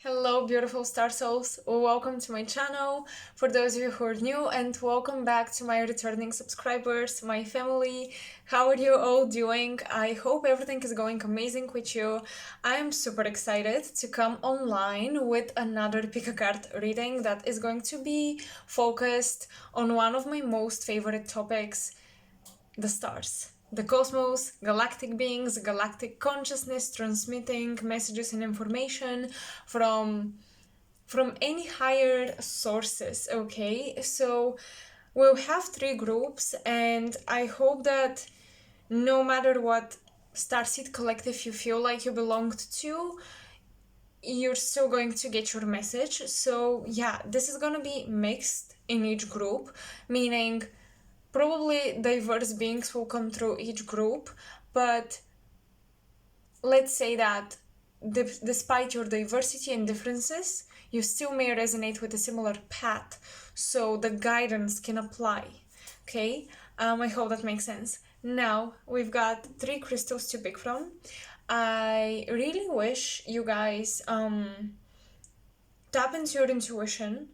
Hello, beautiful star souls. Welcome to my channel. For those of you who are new, and welcome back to my returning subscribers, my family. How are you all doing? I hope everything is going amazing with you. I am super excited to come online with another pick a card reading that is going to be focused on one of my most favorite topics, the stars. The cosmos, galactic beings, galactic consciousness transmitting messages and information from any higher sources. Okay, so we'll have three groups, and I hope that no matter what starseed collective you feel like you belonged to, you're still going to get your message. So yeah, this is gonna be mixed in each group, meaning probably diverse beings will come through each group, but let's say that despite your diversity and differences, you still may resonate with a similar path, so the guidance can apply. Okay, I hope that makes sense. Now we've got three crystals to pick from. I really wish you guys tap into your intuition.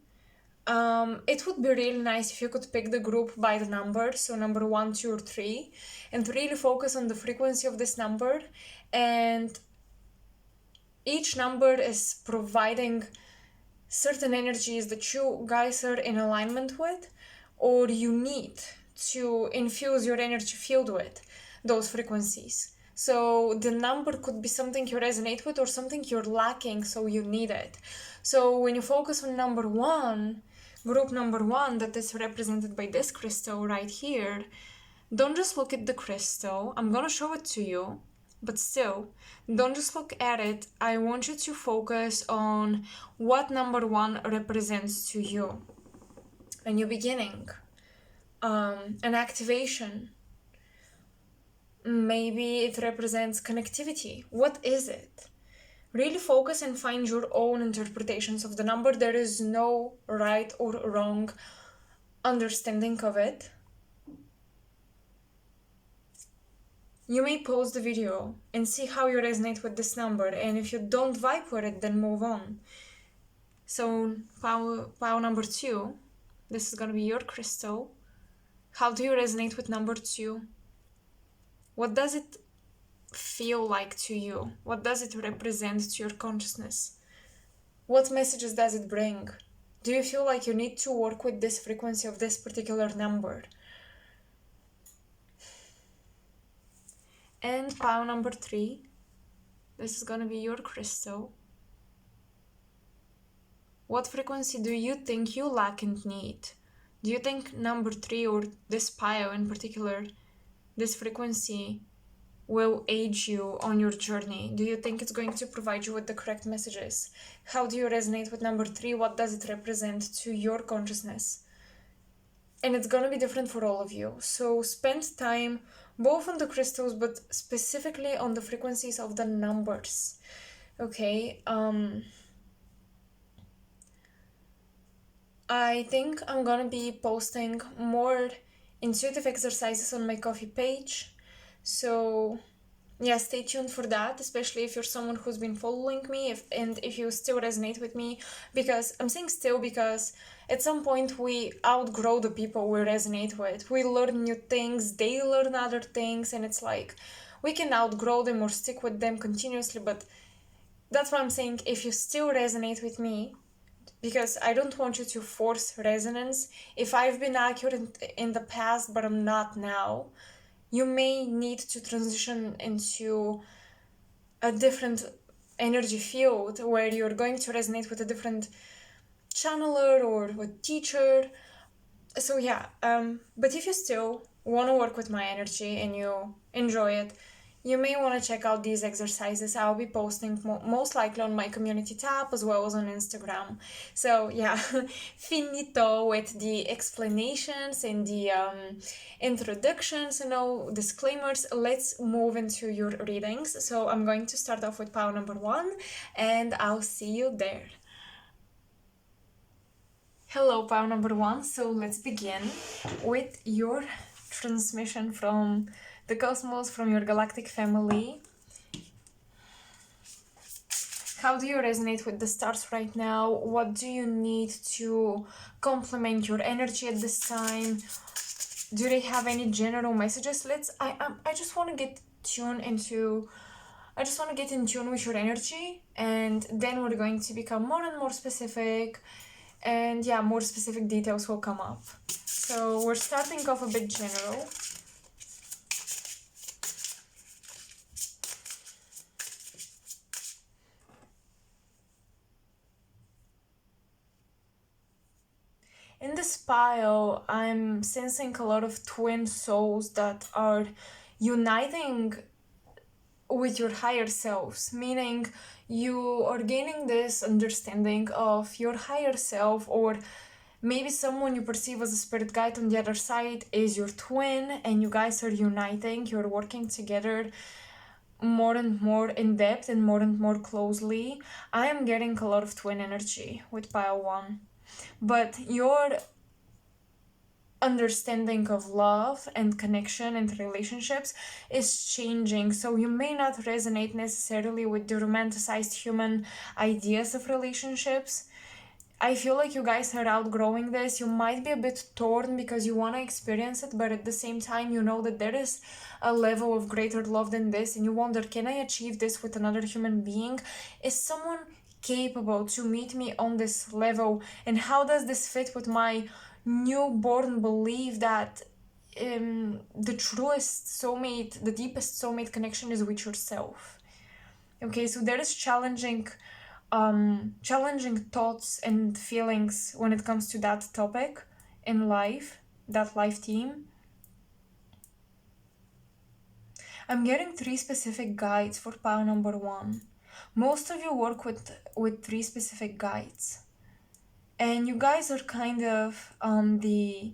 It would be really nice if you could pick the group by the number, so number 1, 2, or 3, and really focus on the frequency of this number. And each number is providing certain energies that you guys are in alignment with, or you need to infuse your energy field with those frequencies. So the number could be something you resonate with or something you're lacking, so you need it. So when you focus on number 1, group number 1, that is represented by this crystal right here, don't just look at the crystal. I'm gonna show it to you, but still, don't just look at it. I want you to focus on what number 1 represents to you. A new beginning, an activation. Maybe it represents connectivity. What is it? Really focus and find your own interpretations of the number. There is no right or wrong understanding of it. You may pause the video and see how you resonate with this number, and if you don't vibe with it, then move on. So, pile number 2, this is gonna be your crystal. How do you resonate with number 2? What does it feel like to you? What does it represent to your consciousness? What messages does it bring? Do you feel like you need to work with this frequency of this particular number? And pile number 3, this is gonna be your crystal. What frequency do you think you lack and need? Do you think number 3, or this pile in particular, this frequency, will aid you on your journey? Do you think it's going to provide you with the correct messages? How do you resonate with number 3? What does it represent to your consciousness? And it's gonna be different for all of you. So spend time both on the crystals, but specifically on the frequencies of the numbers. Okay, I think I'm gonna be posting more intuitive exercises on my coffee page. So yeah, stay tuned for that, especially if you're someone who's been following me, if you still resonate with me, because I'm saying still because at some point we outgrow the people we resonate with. We learn new things, they learn other things, and it's like we can outgrow them or stick with them continuously. But that's why I'm saying, if you still resonate with me, because I don't want you to force resonance. If I've been accurate in the past but I'm not now, you may need to transition into a different energy field where you're going to resonate with a different channeler or with teacher. So yeah, but if you still want to work with my energy and you enjoy it, you may want to check out these exercises. I'll be posting most likely on my community tab as well as on Instagram. So yeah, finito with the explanations and the introductions and all disclaimers. Let's move into your readings. So I'm going to start off with pile number 1, and I'll see you there. Hello, pile number 1. So let's begin with your transmission from the cosmos, from your galactic family. How do you resonate with the stars right now? What do you need to complement your energy at this time? Do they have any general messages? I just want to get tuned into I just want to get in tune with your energy, and then we're going to become more and more specific, and yeah, more specific details will come up. So we're starting off a bit general. In this pile, I'm sensing a lot of twin souls that are uniting with your higher selves, meaning you are gaining this understanding of your higher self, or maybe someone you perceive as a spirit guide on the other side is your twin, and you guys are uniting, you're working together more and more in depth and more closely. I am getting a lot of twin energy with pile 1. But your understanding of love and connection and relationships is changing, so you may not resonate necessarily with the romanticized human ideas of relationships. I feel like you guys are outgrowing this. You might be a bit torn because you want to experience it, but at the same time, you know that there is a level of greater love than this, and you wonder, can I achieve this with another human being? Is someone capable to meet me on this level? And how does this fit with my newborn belief that the truest soulmate, the deepest soulmate connection is with yourself? Okay, so there is challenging thoughts and feelings when it comes to that topic in life, that life theme. I'm getting 3 specific guides for pile number 1. Most of you work with 3 specific guides, and you guys are kind of the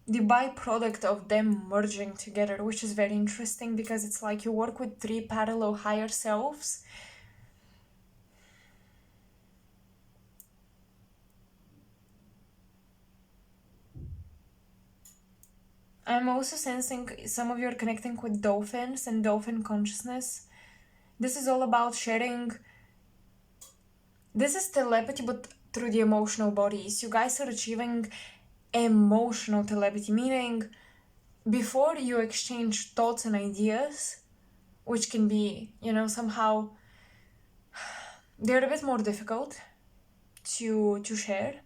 byproduct of them merging together, which is very interesting because it's like you work with 3 parallel higher selves. I'm also sensing some of you are connecting with dolphins and dolphin consciousness. This is all about sharing. This is telepathy, but through the emotional bodies. You guys are achieving emotional telepathy, meaning before you exchange thoughts and ideas, which can be, somehow they're a bit more difficult to share.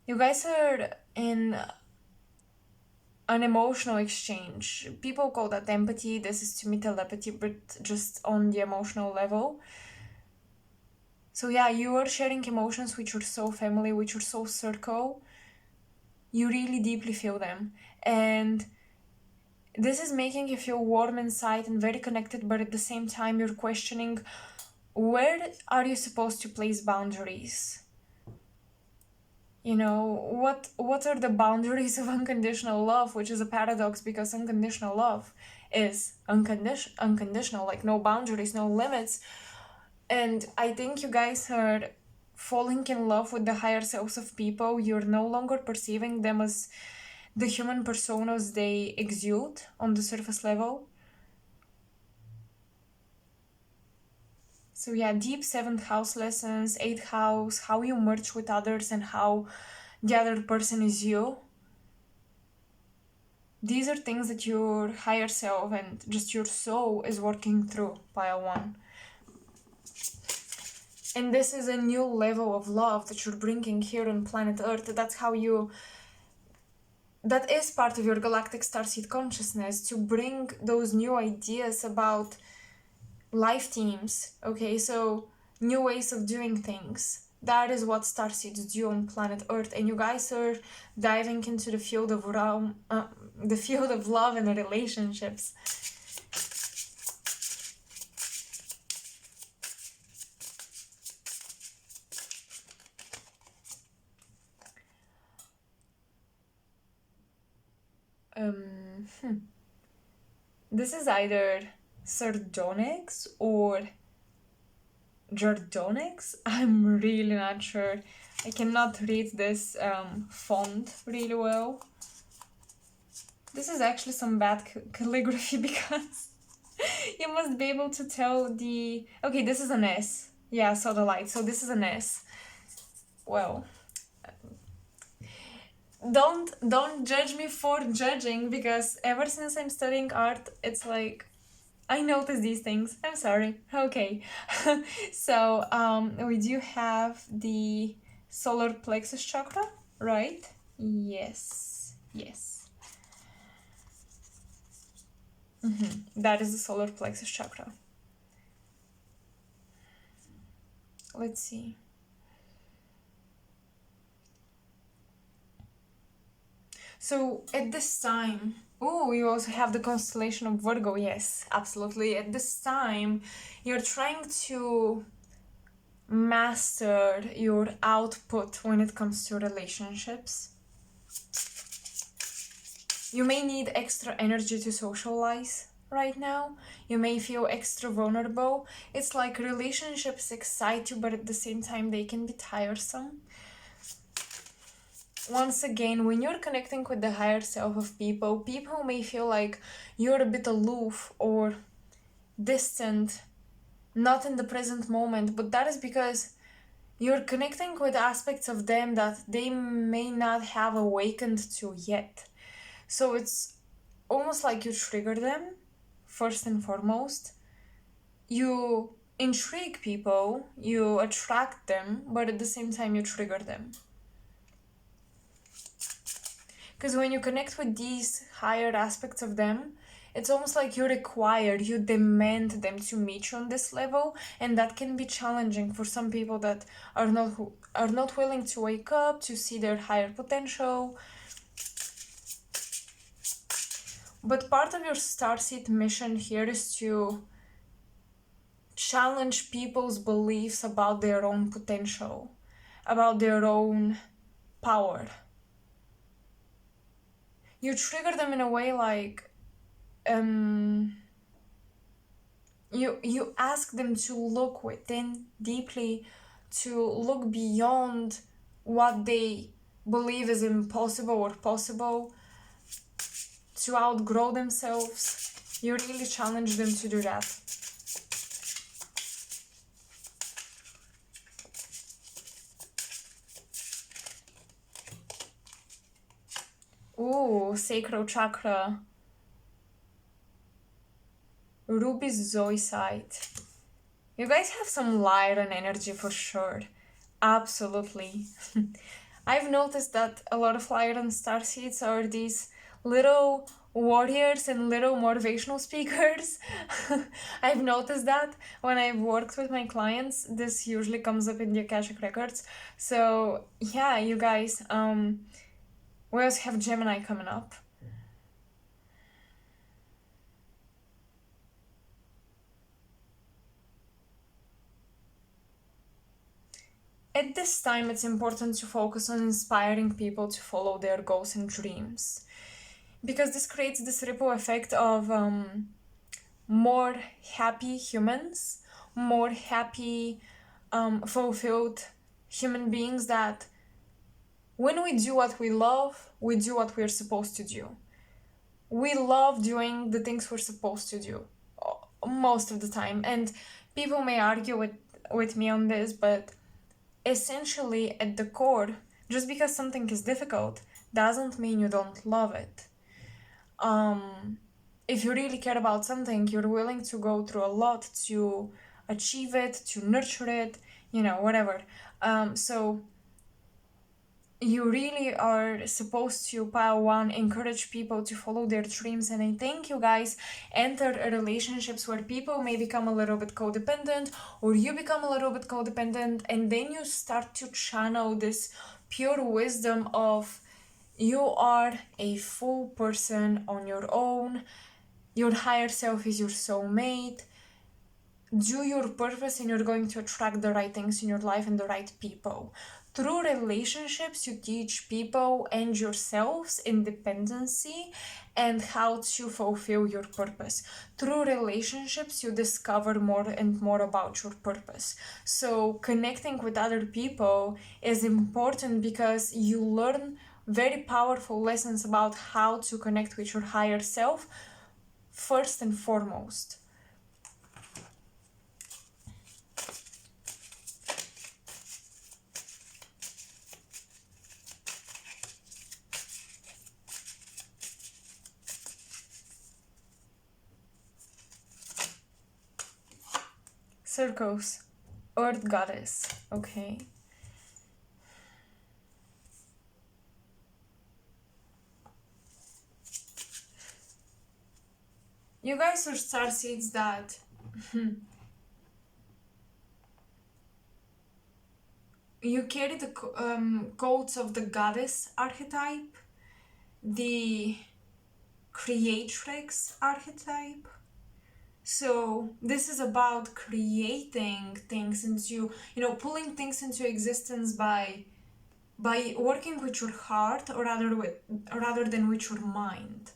You guys are in an emotional exchange. People call that empathy. This is to me telepathy, but just on the emotional level. So yeah, you are sharing emotions with your soul family, with your soul circle. You really deeply feel them. And this is making you feel warm inside and very connected, but at the same time you're questioning, where are you supposed to place boundaries? What are the boundaries of unconditional love, which is a paradox because unconditional love is unconditional, like no boundaries, no limits. And I think you guys are falling in love with the higher selves of people. You're no longer perceiving them as the human personas they exude on the surface level. So yeah, deep 7th house lessons, 8th house, how you merge with others and how the other person is you. These are things that your higher self and just your soul is working through, pile 1. And this is a new level of love that you're bringing here on planet Earth. That is part of your galactic starseed consciousness, to bring those new ideas about life themes. Okay, so new ways of doing things. That is what starseeds do on planet Earth, and you guys are diving into the field of love and relationships. This is either sardonyx or Jardonyx. I'm really not sure. I cannot read this font really well. This is actually some bad calligraphy because You must be able to tell the... Okay, this is an S. Yeah, I saw the light. So this is an S. Well, don't judge me for judging, because ever since I'm studying art, it's like I notice these things. I'm sorry. Okay. So, we do have the solar plexus chakra, right? Yes. Yes. That is the solar plexus chakra. Let's see. So at this time, oh, you also have the constellation of Virgo. Yes, absolutely. At this time, you're trying to master your output when it comes to relationships. You may need extra energy to socialize right now. You may feel extra vulnerable. It's like relationships excite you, but at the same time, they can be tiresome. Once again, when you're connecting with the higher self of people, people may feel like you're a bit aloof or distant, not in the present moment, but that is because you're connecting with aspects of them that they may not have awakened to yet. So it's almost like you trigger them, first and foremost. You intrigue people, you attract them, but at the same time you trigger them. Because when you connect with these higher aspects of them, it's almost like you require, you demand them to meet you on this level, and that can be challenging for some people that are not willing to wake up to see their higher potential. But part of your Starseed mission here is to challenge people's beliefs about their own potential, about their own power. You trigger them in a way like you ask them to look within deeply, to look beyond what they believe is impossible or possible, to outgrow themselves. You really challenge them to do that. Ooh, sacral chakra. Ruby's zoisite. You guys have some Lyran energy for sure. Absolutely. I've noticed that a lot of Lyran starseeds are these little warriors and little motivational speakers. I've noticed that when I've worked with my clients, this usually comes up in the Akashic records. So yeah, you guys, we also have Gemini coming up. At this time, it's important to focus on inspiring people to follow their goals and dreams, because this creates this ripple effect of more happy humans, more happy, fulfilled human beings, that when we do what we love, we do what we're supposed to do. We love doing the things we're supposed to do most of the time. And people may argue with me on this, but essentially at the core, just because something is difficult doesn't mean you don't love it. If you really care about something, you're willing to go through a lot to achieve it, to nurture it, whatever. So you really are supposed to, pile one, encourage people to follow their dreams. And I think you guys enter relationships where people may become a little bit codependent, or you become a little bit codependent, and then you start to channel this pure wisdom of you are a full person on your own, your higher self is your soulmate, do your purpose, and you're going to attract the right things in your life and the right people. Through relationships, you teach people and yourselves independency and how to fulfill your purpose. Through relationships, you discover more and more about your purpose. So connecting with other people is important because you learn very powerful lessons about how to connect with your higher self, first and foremost. Circles. Earth goddess. Okay. You guys are starseeds that you carry the codes of the goddess archetype, the creatrix archetype. So this is about creating things into, pulling things into existence by working with your heart, or rather than with your mind.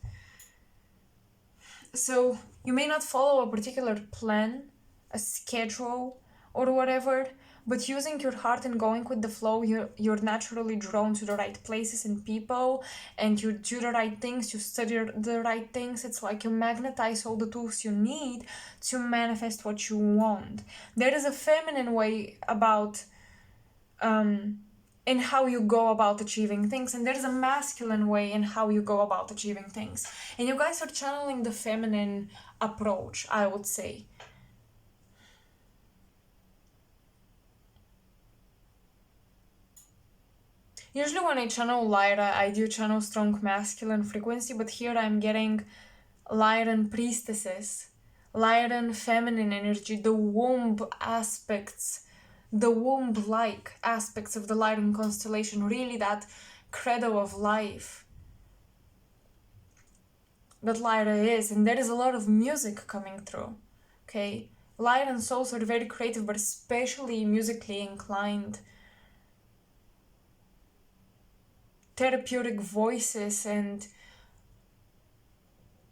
So you may not follow a particular plan, a schedule, or whatever, but using your heart and going with the flow, you're naturally drawn to the right places and people, and you do the right things, you study the right things. It's like you magnetize all the tools you need to manifest what you want. There is a feminine way about in how you go about achieving things, and there's a masculine way in how you go about achieving things, and you guys are channeling the feminine approach, I would say. Usually when I channel Lyra, I do channel strong masculine frequency, but here I'm getting Lyran priestesses, Lyran feminine energy, the womb aspects, the womb-like aspects of the Lyran constellation, really that credo of life that Lyra is, and there is a lot of music coming through, okay? Lyran souls are very creative, but especially musically inclined. Therapeutic voices, and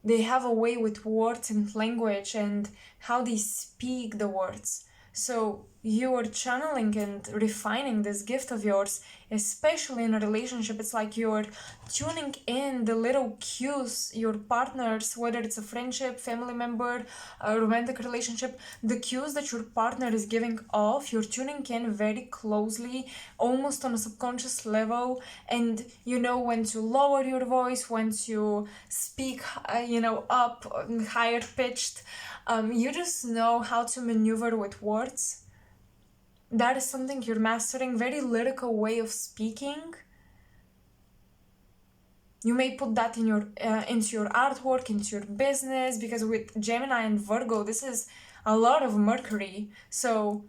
they have a way with words and language and how they speak the words. So you are channeling and refining this gift of yours, especially in a relationship. It's like you're tuning in the little cues your partners, whether it's a friendship, family member, a romantic relationship, the cues that your partner is giving off, you're tuning in very closely, almost on a subconscious level, and you know when to lower your voice, when to speak, up, higher pitched. You just know how to maneuver with words. That is something you're mastering, very lyrical way of speaking. You may put that in your into your artwork, into your business, because with Gemini and Virgo, this is a lot of Mercury. So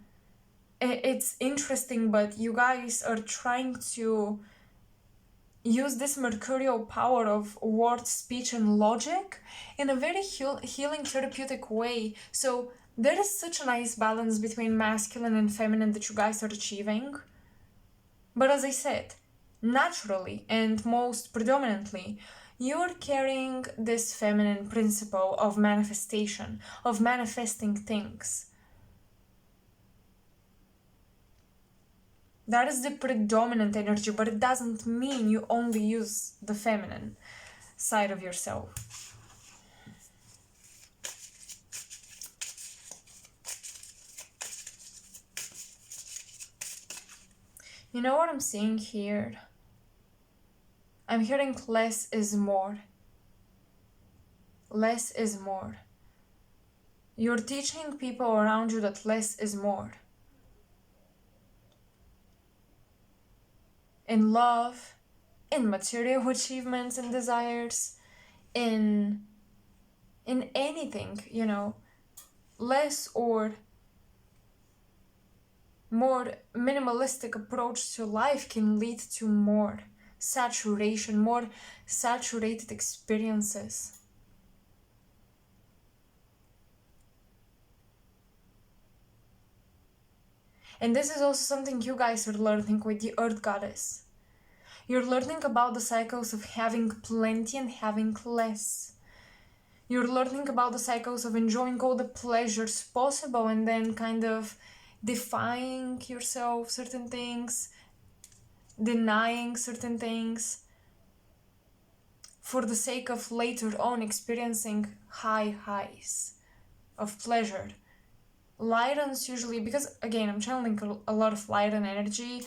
it's interesting, but you guys are trying to use this mercurial power of word, speech, and logic in a very healing, therapeutic way. So there is such a nice balance between masculine and feminine that you guys are achieving. But as I said, naturally and most predominantly, you're carrying this feminine principle of manifestation, of manifesting things. That is the predominant energy, but it doesn't mean you only use the feminine side of yourself. You know what I'm seeing here? I'm hearing less is more. Less is more. You're teaching people around you that less is more. In love, in material achievements and desires, in anything, less or more minimalistic approach to life can lead to more saturation, more saturated experiences. And this is also something you guys are learning with the Earth Goddess. You're learning about the cycles of having plenty and having less. You're learning about the cycles of enjoying all the pleasures possible and then kind of defying yourself certain things, denying certain things, for the sake of later on experiencing high highs of pleasure. Lyrans usually, because again, I'm channeling a lot of Lyran energy.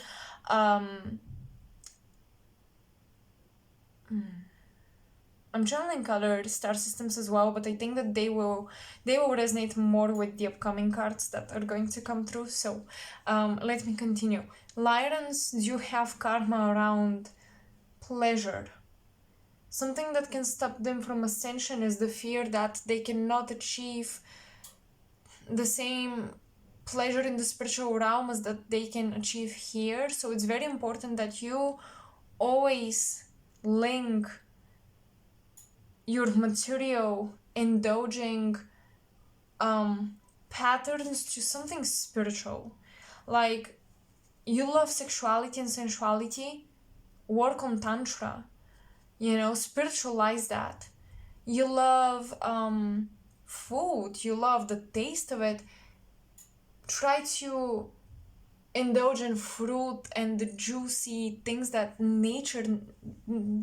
I'm channeling other star systems as well, but I think that they will resonate more with the upcoming cards that are going to come through. So let me continue. Lyrans do have karma around pleasure. Something that can stop them from ascension is the fear that they cannot achieve the same pleasure in the spiritual realm as that they can achieve here. So it's very important that you always link your material indulging patterns to something spiritual. Like, you love sexuality and sensuality, work on tantra, spiritualize that. You love food, you love the taste of it, try to indulge in fruit and the juicy things that nature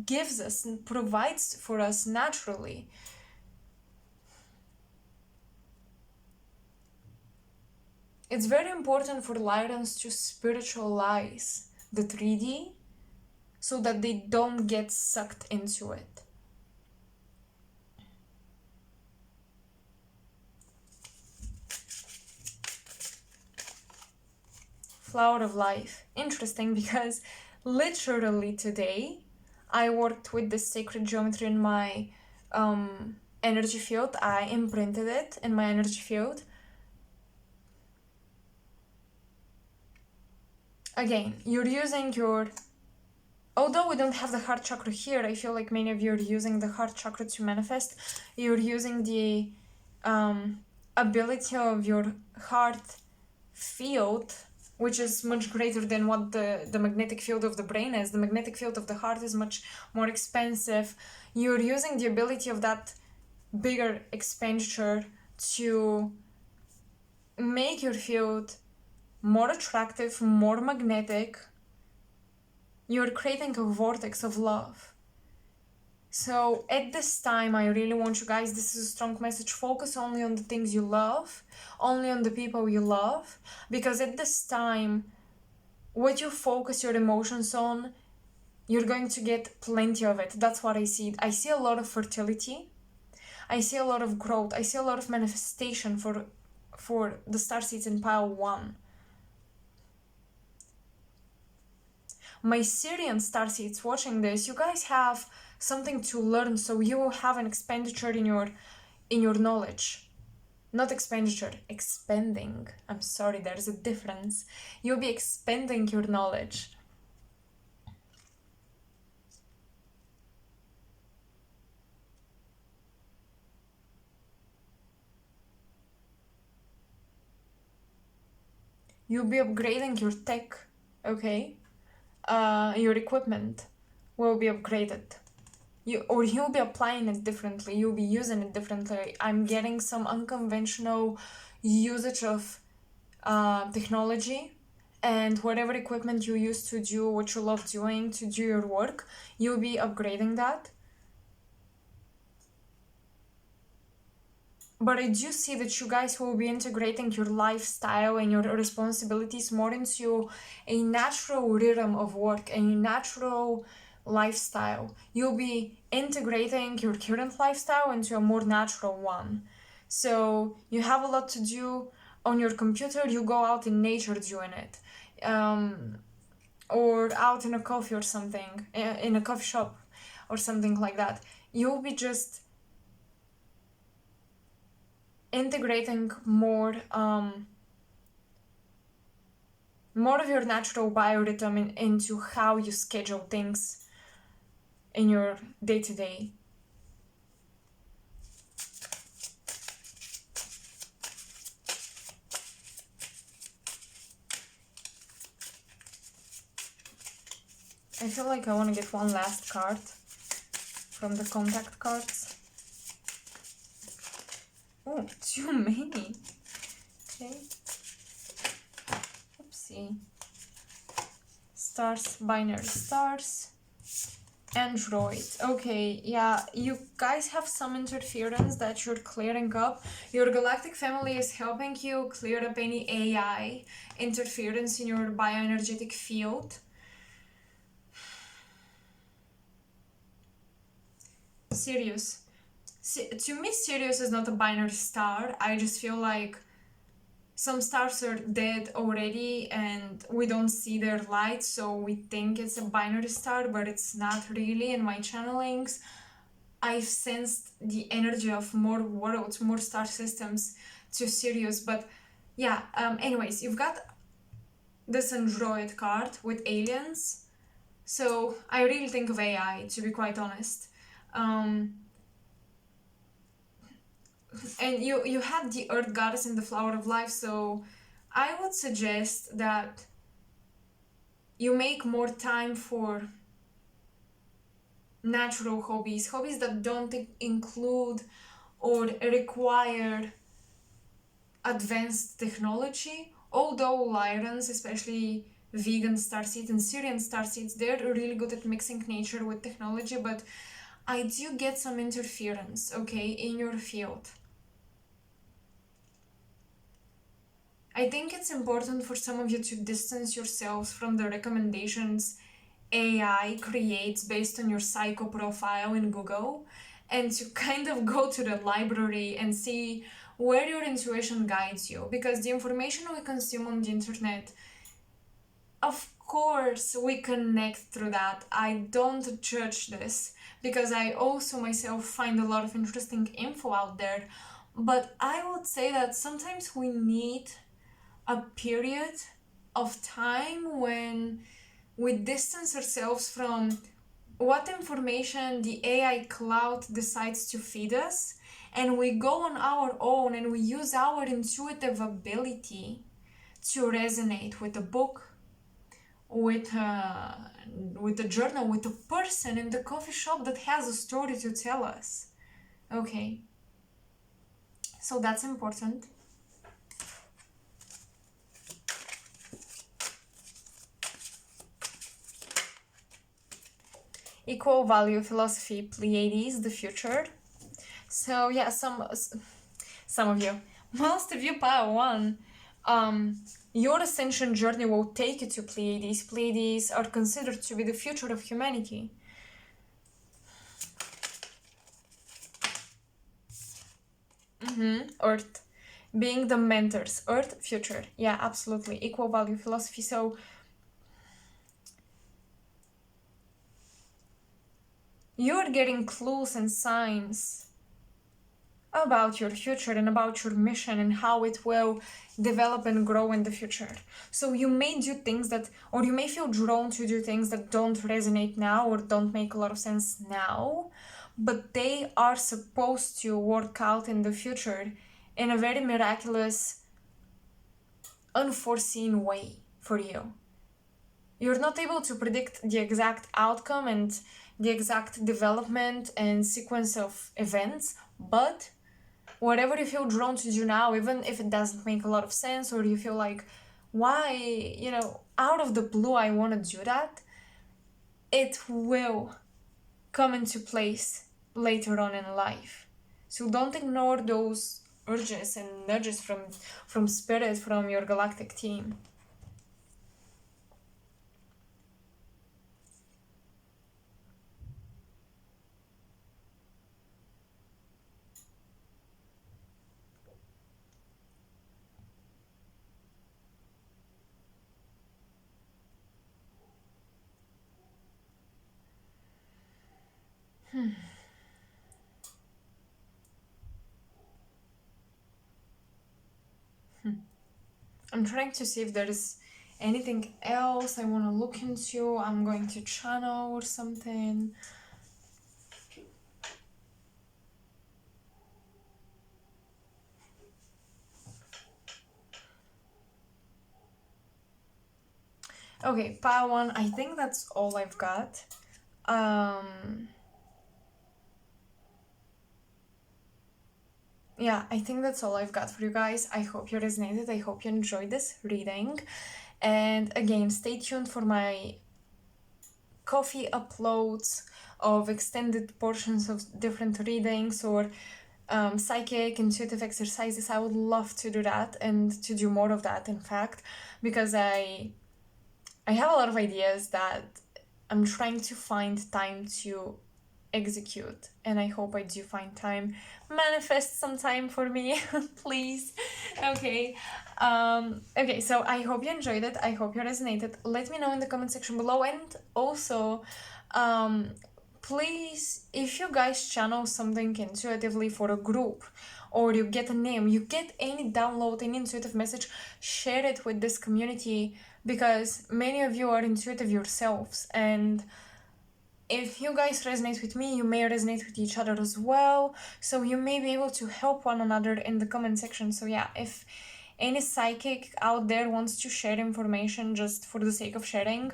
gives us and provides for us naturally. It's very important for Lyrans to spiritualize the 3D so that they don't get sucked into it. Flower of Life. Interesting, because literally today I worked with the sacred geometry in my energy field. I imprinted it in my energy field. Again, you're using your... Although we don't have the heart chakra here, I feel like many of you are using the heart chakra to manifest. You're using the ability of your heart field, which is much greater than what the magnetic field of the brain is. The magnetic field of the heart is much more expensive. You're using the ability of that bigger expenditure to make your field more attractive, more magnetic. You're creating a vortex of love. So at this time, I really want you guys, this is a strong message, focus only on the things you love, only on the people you love, because at this time, what you focus your emotions on, you're going to get plenty of it. That's what I see. I see a lot of fertility. I see a lot of growth. I see a lot of manifestation for the starseeds in pile 1. My Syrian starseeds watching this, you guys have something to learn, so you will have an expenditure in your knowledge. Not expenditure, expending. I'm sorry, there's a difference. You'll be expending your knowledge. You'll be upgrading your tech, okay? Your equipment will be upgraded. You'll be applying it differently. You'll be using it differently. I'm getting some unconventional usage of technology, and whatever equipment you use to do what you love doing, to do your work, you'll be upgrading that. But I do see that you guys will be integrating your lifestyle and your responsibilities more into a natural rhythm of work, a natural lifestyle. You'll be integrating your current lifestyle into a more natural one. So you have a lot to do on your computer, you go out in nature doing it. Or out in a coffee or something, in a coffee shop or something like that. You'll be just integrating more of your natural biorhythm into how you schedule things in your day-to-day. I feel like I want to get one last card from the contact cards. Oh, too many. Okay. Oopsie. Stars, binary stars. Android. Okay, yeah, you guys have some interference that you're clearing up. Your galactic family is helping you clear up any AI interference in your bioenergetic field. Sirius. To me, Sirius is not a binary star. I just feel like some stars are dead already and we don't see their light, so we think it's a binary star, but it's not really. In my channelings, I've sensed the energy of more worlds, more star systems to Sirius. But yeah, anyways, you've got this android card with aliens, so I really think of AI, to be quite honest. And you had the earth goddess and the flower of life, so I would suggest that you make more time for natural hobbies that don't include or require advanced technology. Although Lyrans, especially vegan starseeds and Syrian starseeds, they're really good at mixing nature with technology, but I do get some interference, okay, in your field. I think it's important for some of you to distance yourselves from the recommendations AI creates based on your psycho profile in Google, and to kind of go to the library and see where your intuition guides you, because the information we consume on the internet, of course we connect through that. I don't judge this because I also myself find a lot of interesting info out there, but I would say that sometimes we need a period of time when we distance ourselves from what information the AI cloud decides to feed us, and we go on our own and we use our intuitive ability to resonate with a book, with a journal, with a person in the coffee shop that has a story to tell us. Okay, so that's important. Equal value philosophy, Pleiades, the future. So yeah, some of you, most of you, pile one, your ascension journey will take you to Pleiades. Pleiades are considered to be the future of humanity. Earth, being the mentors. Earth, future. Yeah, absolutely. Equal value philosophy. So you're getting clues and signs about your future and about your mission and how it will develop and grow in the future. So you may do things that, or you may feel drawn to do things that don't resonate now or don't make a lot of sense now, but they are supposed to work out in the future in a very miraculous, unforeseen way for you. You're not able to predict the exact outcome and the exact development and sequence of events, but whatever you feel drawn to do now, even if it doesn't make a lot of sense, or you feel like, why, out of the blue I want to do that, it will come into place later on in life. So don't ignore those urges and nudges from spirit, from your galactic team. I'm trying to see if there is anything else I want to look into. I'm going to channel or something. Okay, pile one. I think that's all I've got. Yeah, I think that's all I've got for you guys. I hope you resonated. I hope you enjoyed this reading. And again, stay tuned for my coffee uploads of extended portions of different readings or psychic, intuitive exercises. I would love to do that and to do more of that, in fact, because I have a lot of ideas that I'm trying to find time to execute. And I hope I do find time. Manifest some time for me, please. Okay. Okay, so I hope you enjoyed it. I hope you resonated. Let me know in the comment section below. And also, please, if you guys channel something intuitively for a group, or you get a name, you get any download, any intuitive message, share it with this community, because many of you are intuitive yourselves, and if you guys resonate with me, you may resonate with each other as well, so you may be able to help one another in the comment section. So yeah, if any psychic out there wants to share information just for the sake of sharing,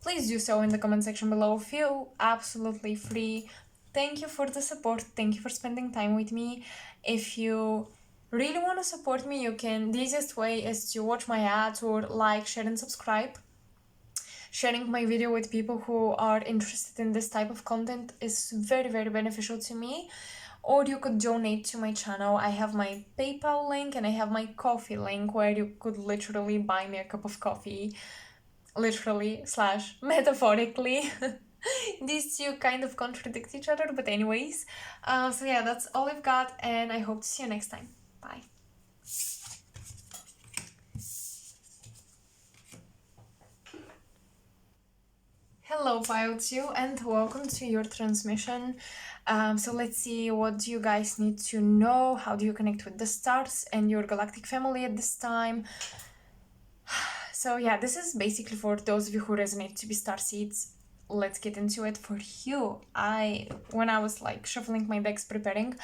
please do so in the comment section below. Feel absolutely free. Thank you for the support. Thank you for spending time with me. If you really want to support me, you can. The easiest way is to watch my ads or like, share, and subscribe. Sharing my video with people who are interested in this type of content is very, very beneficial to me. Or you could donate to my channel. I have my PayPal link and I have my coffee link, where you could literally buy me a cup of coffee, literally / metaphorically. These two kind of contradict each other, but anyways. So yeah, that's all I've got, and I hope to see you next time. Bye. Hello, Pile 2, and welcome to your transmission. So let's see, what do you guys need to know? How do you connect with the stars and your galactic family at this time? So yeah, this is basically for those of you who resonate to be Starseeds. Let's get into it. For you, when I was like shuffling my decks, preparing,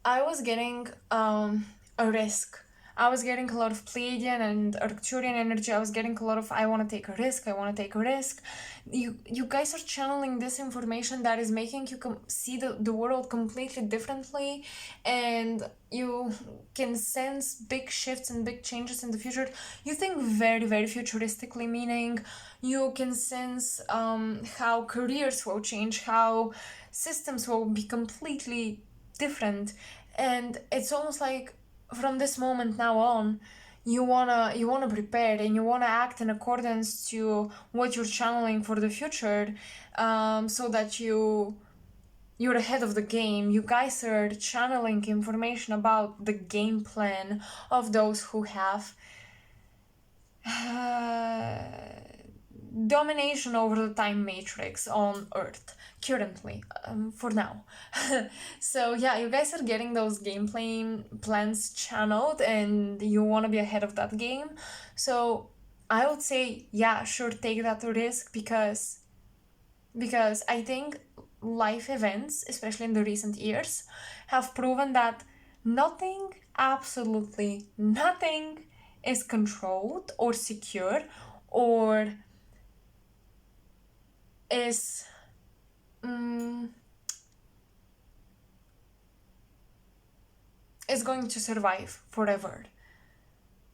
I was getting a risk. I was getting a lot of Pleiadian and Arcturian energy. I was getting a lot of I want to take a risk, I want to take a risk. You guys are channeling this information that is making you see the world completely differently, and you can sense big shifts and big changes in the future. You think very, very futuristically, meaning you can sense how careers will change, how systems will be completely different, and it's almost like from this moment now on, you wanna prepare and you wanna act in accordance to what you're channeling for the future, so that you're ahead of the game. You guys are channeling information about the game plan of those who have domination over the time matrix on Earth currently, for now. So yeah, you guys are getting those game plans channeled, and you want to be ahead of that game. So I would say, yeah, sure, take that risk, because I think life events, especially in the recent years, have proven that nothing, absolutely nothing, is controlled or secure or is going to survive forever.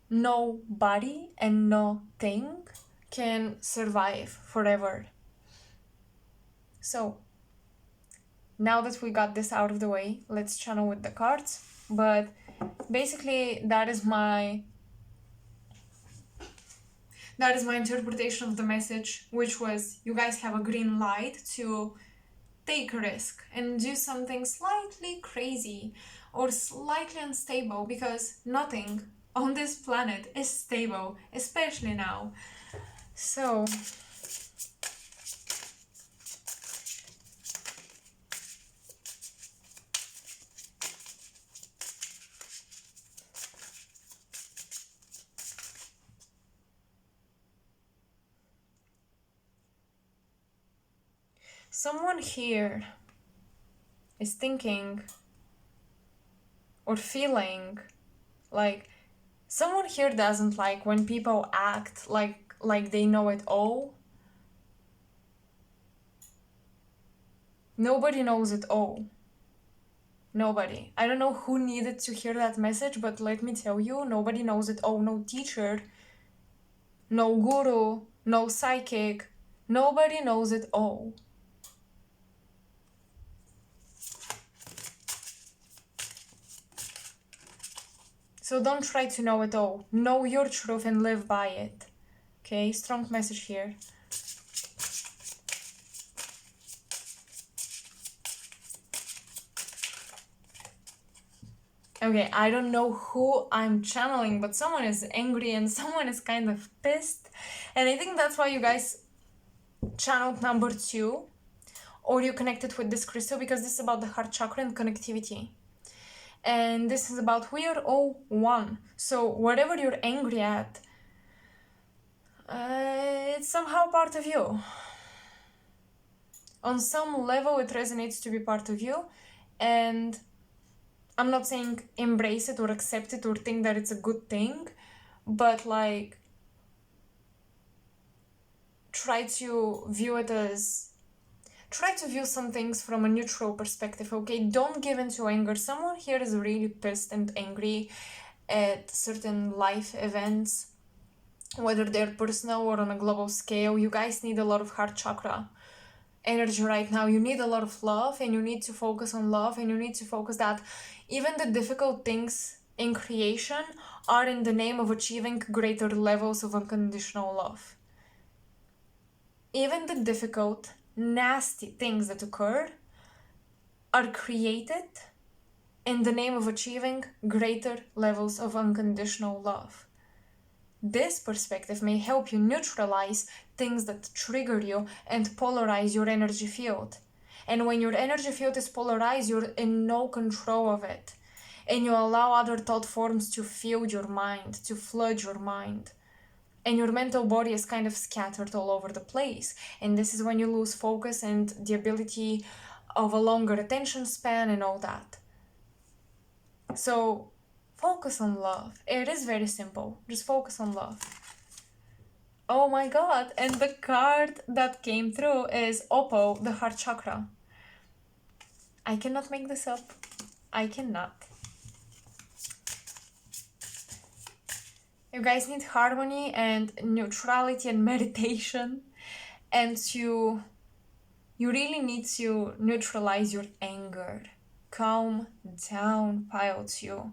Nobody and nothing can survive forever. So now that we got this out of the way, let's channel with the cards. But basically, that is my interpretation of the message, which was, you guys have a green light to take a risk and do something slightly crazy or slightly unstable, because nothing on this planet is stable, especially now. So someone here is thinking or feeling like, someone here doesn't like when people act like they know it all. Nobody knows it all. Nobody. I don't know who needed to hear that message, but let me tell you, nobody knows it all. No teacher, no guru, no psychic. Nobody knows it all. So don't try to know it all. Know your truth and live by it. Okay, strong message here. Okay, I don't know who I'm channeling, but someone is angry and someone is kind of pissed. And I think that's why you guys channeled number 2, or you connected with this crystal, because this is about the heart chakra and connectivity. And this is about we are all one. So whatever you're angry at, it's somehow part of you. On some level, it resonates to be part of you. And I'm not saying embrace it or accept it or think that it's a good thing, but like try to view some things from a neutral perspective, okay? Don't give into anger. Someone here is really pissed and angry at certain life events, whether they're personal or on a global scale. You guys need a lot of heart chakra energy right now. You need a lot of love, and you need to focus on love, and you need to focus that even the difficult things in creation are in the name of achieving greater levels of unconditional love. Even the difficult, nasty things that occur are created in the name of achieving greater levels of unconditional love. This perspective may help you neutralize things that trigger you and polarize your energy field. And when your energy field is polarized, you're in no control of it. And you allow other thought forms to fill your mind, to flood your mind. And your mental body is kind of scattered all over the place. And this is when you lose focus and the ability of a longer attention span and all that. So focus on love. It is very simple. Just focus on love. Oh my god. And the card that came through is Oppo, the heart chakra. I cannot make this up. I cannot. You guys need harmony and neutrality and meditation, and you really need to neutralize your anger. Calm down, Pile 2.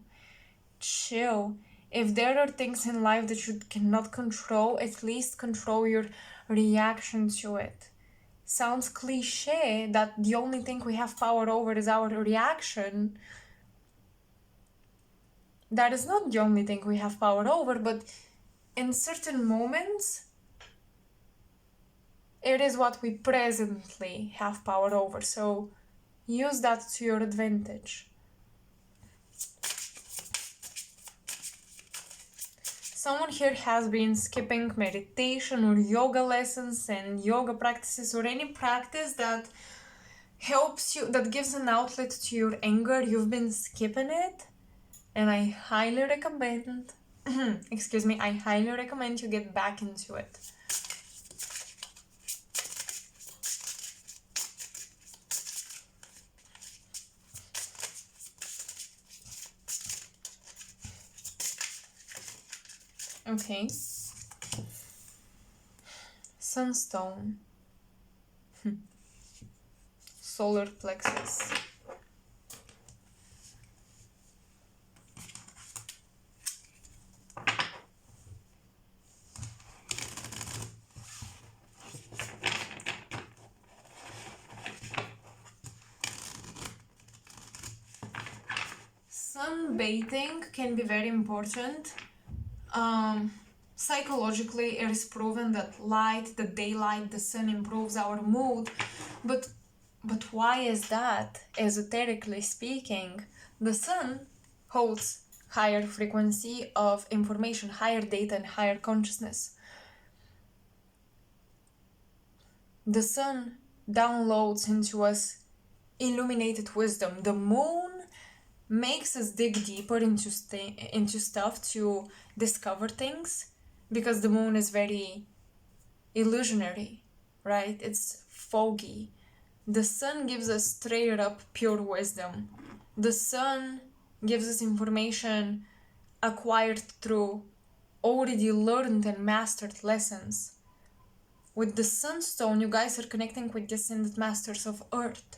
Chill. If there are things in life that you cannot control, at least control your reaction to it. Sounds cliche that the only thing we have power over is our reaction. That is not the only thing we have power over, but in certain moments, it is what we presently have power over. So use that to your advantage. Someone here has been skipping meditation or yoga lessons and yoga practices, or any practice that helps you, that gives an outlet to your anger. You've been skipping it. And I highly recommend, I highly recommend you get back into it. Okay. Sunstone. Solar plexus. Sunbathing can be very important. Psychologically, it is proven that the daylight, the sun improves our mood. But why is that? Esoterically speaking, the sun holds higher frequency of information, higher data, and higher consciousness. The sun downloads into us illuminated wisdom. The moon makes us dig deeper into stuff to discover things, because the moon is very illusionary, right? It's foggy. The sun gives us straight up pure wisdom. The sun gives us information acquired through already learned and mastered lessons. With the sunstone, you guys are connecting with the ascended masters of Earth.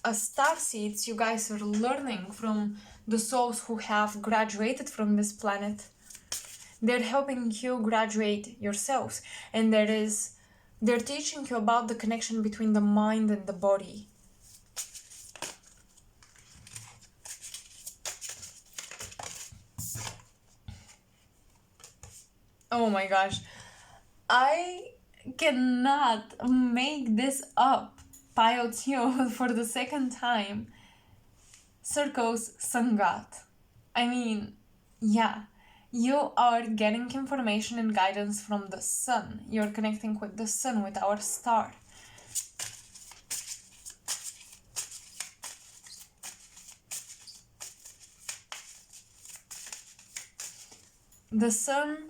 As Starseeds, you guys are learning from the souls who have graduated from this planet. They're helping you graduate yourselves, and they're teaching you about the connection between the mind and the body. Oh my gosh. I cannot make this up. Payotio for the second time. Circos Sangat. I mean, yeah, you are getting information and guidance from the sun. You're connecting with the sun, with our star. The sun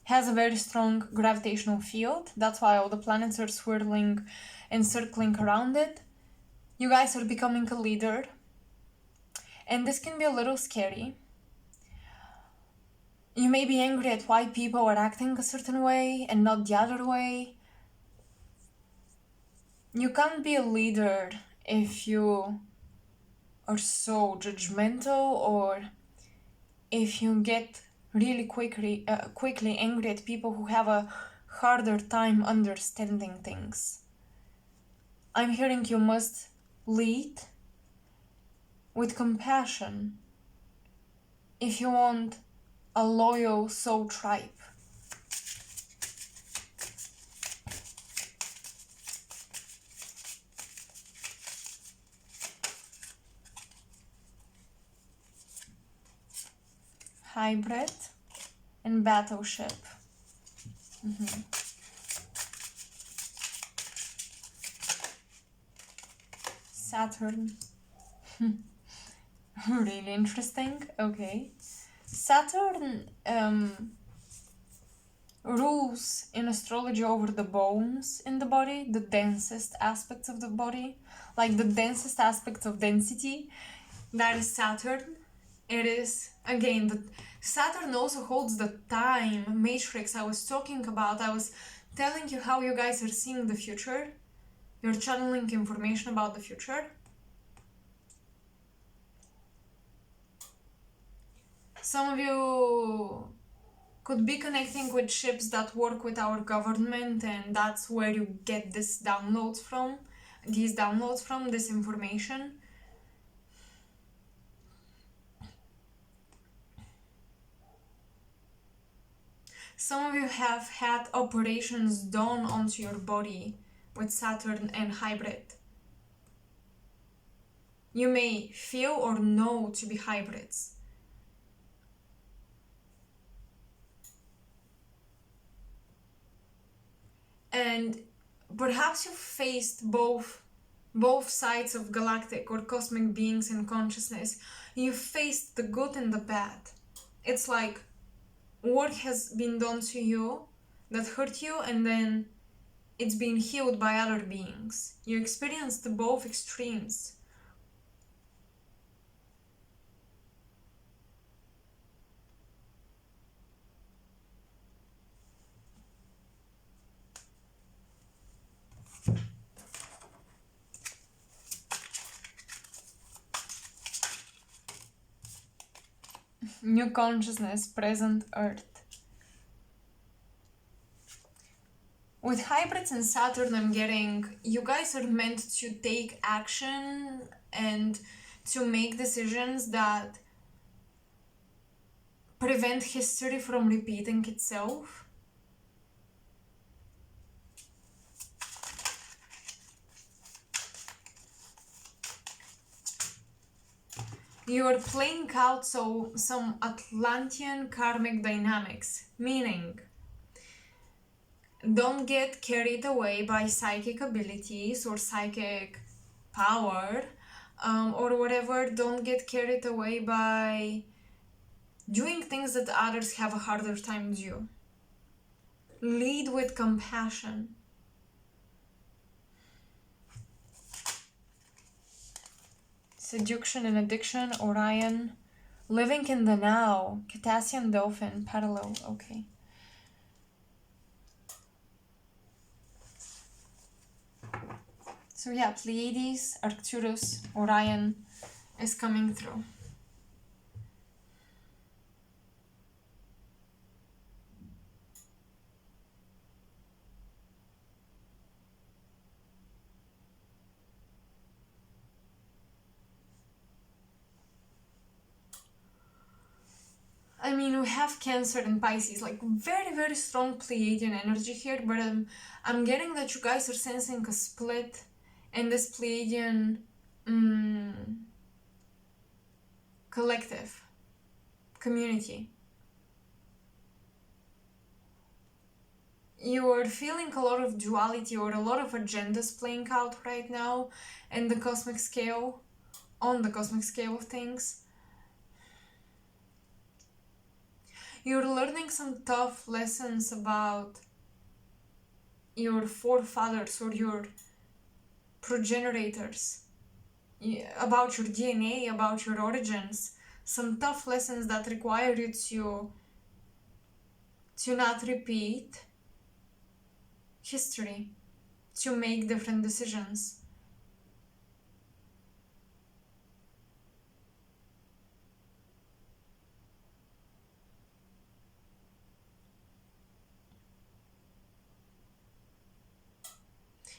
has a very strong gravitational field. That's why all the planets are swirling and circling around it. You guys are becoming a leader. And this can be a little scary. You may be angry at why people are acting a certain way and not the other way. You can't be a leader if you are so judgmental, or if you get really quickly angry at people who have a harder time understanding things. I'm hearing you must lead with compassion if you want a loyal soul tribe. Hybrid and battleship. Saturn. Really interesting. Okay. Saturn rules in astrology over the bones in the body, the densest aspects of the body, like the densest aspects of density. That is Saturn. It is, again, Saturn also holds the time matrix I was talking about. I was telling you how you guys are seeing the future. You're channeling information about the future. Some of you could be connecting with ships that work with our government, and that's where you get these downloads from, this information. Some of you have had operations done onto your body with Saturn and hybrid. You may feel or know to be hybrids. And perhaps you faced both sides of galactic or cosmic beings in consciousness. You faced the good and the bad. It's like work has been done to you that hurt you, and then it's been healed by other beings. You experienced both extremes. New consciousness, present Earth. With hybrids and Saturn, I'm getting you guys are meant to take action and to make decisions that prevent history from repeating itself. You are playing out some Atlantean karmic dynamics, meaning don't get carried away by psychic abilities or psychic power, or whatever. Don't get carried away by doing things that others have a harder time doing. Lead with compassion. Seduction and addiction, Orion. Living in the now, Cetacean dolphin, parallel, okay. So yeah, Pleiades, Arcturus, Orion is coming through. I we have Cancer and Pisces, like very, very strong Pleiadian energy here, but I'm getting that you guys are sensing a split in this Pleiadian collective community. You are feeling a lot of duality or a lot of agendas playing out right now in the cosmic scale, on the cosmic scale of things. You're learning some tough lessons about your forefathers or your progenitors, about your DNA, about your origins. Some tough lessons that require you to not repeat history, to make different decisions.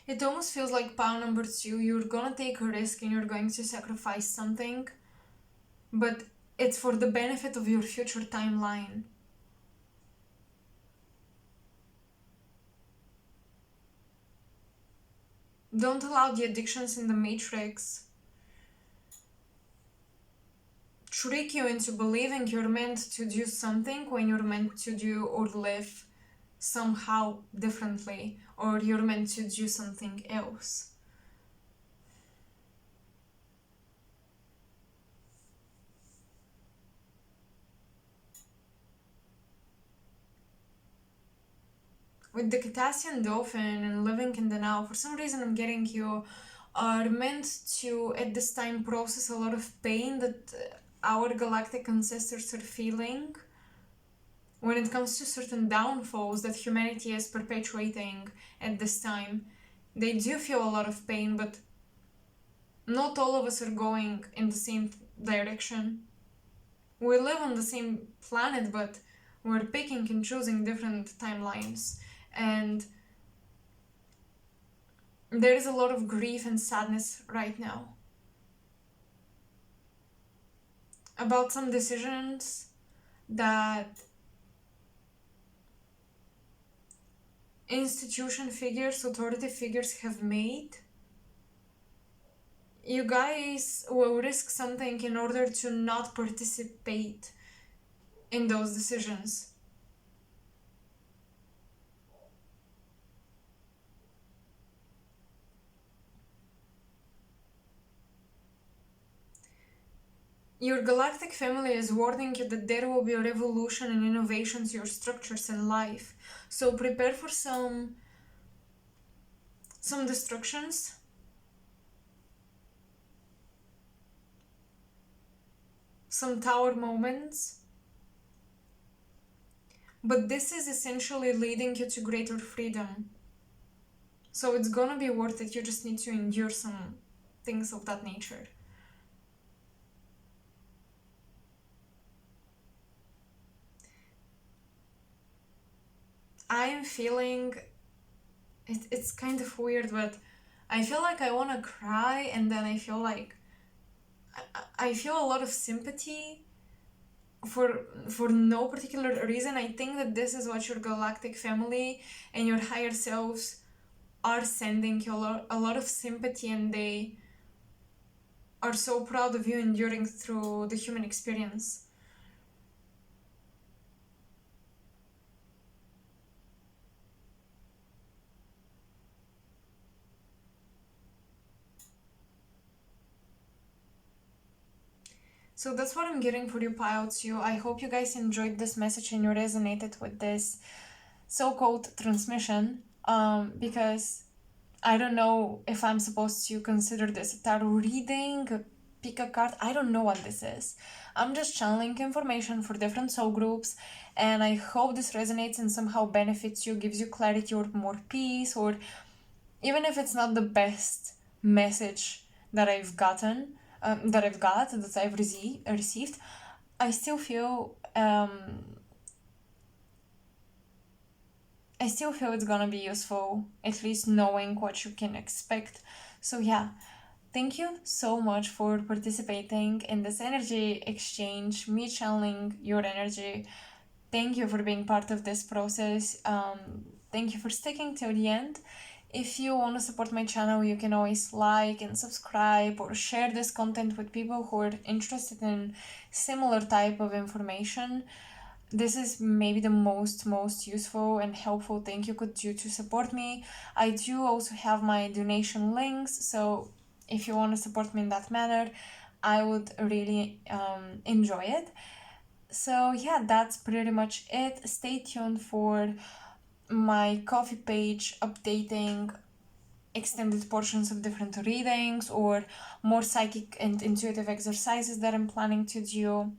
It almost feels like pile number 2, you're gonna take a risk and you're going to sacrifice something, but it's for the benefit of your future timeline. Don't allow the addictions in the matrix trick you into believing you're meant to do something when you're meant to do or live somehow differently, or you're meant to do something else. With the Cetacean Dolphin and living in the now, for some reason I'm getting you are meant to at this time process a lot of pain that our galactic ancestors are feeling when it comes to certain downfalls that humanity is perpetuating at this time. They do feel a lot of pain, but not all of us are going in the same direction. We live on the same planet, but we're picking and choosing different timelines. And there is a lot of grief and sadness right now about some decisions that institution figures, authority figures have made. You guys will risk something in order to not participate in those decisions. Your galactic family is warning you that there will be a revolution and innovation to your structures in life. So prepare for some destructions. Some tower moments. But this is essentially leading you to greater freedom. So it's gonna be worth it. You just need to endure some things of that nature. I'm feeling, it's kind of weird, but I feel like I want to cry, and then I feel like I feel a lot of sympathy for no particular reason. I think that this is what your galactic family and your higher selves are sending you, a lot of sympathy, and they are so proud of you enduring through the human experience. So that's what I'm getting for you, Pile 2. I hope you guys enjoyed this message and you resonated with this so-called transmission, because I don't know if I'm supposed to consider this a tarot reading, pick a card. I don't know what this is. I'm just channeling information for different soul groups, and I hope this resonates and somehow benefits you, gives you clarity or more peace, or even if it's not the best message that I've gotten, that I've received, I still feel it's gonna be useful, at least knowing what you can expect. So yeah, thank you so much for participating in this energy exchange, me channeling your energy. Thank you for being part of this process. Thank you for sticking till the end. If you want to support my channel, you can always like and subscribe or share this content with people who are interested in similar type of information. This is maybe the most useful and helpful thing you could do to support me. I do also have my donation links, so if you want to support me in that manner, I would really enjoy it. So yeah, that's pretty much it. Stay tuned for my coffee page updating extended portions of different readings or more psychic and intuitive exercises that I'm planning to do.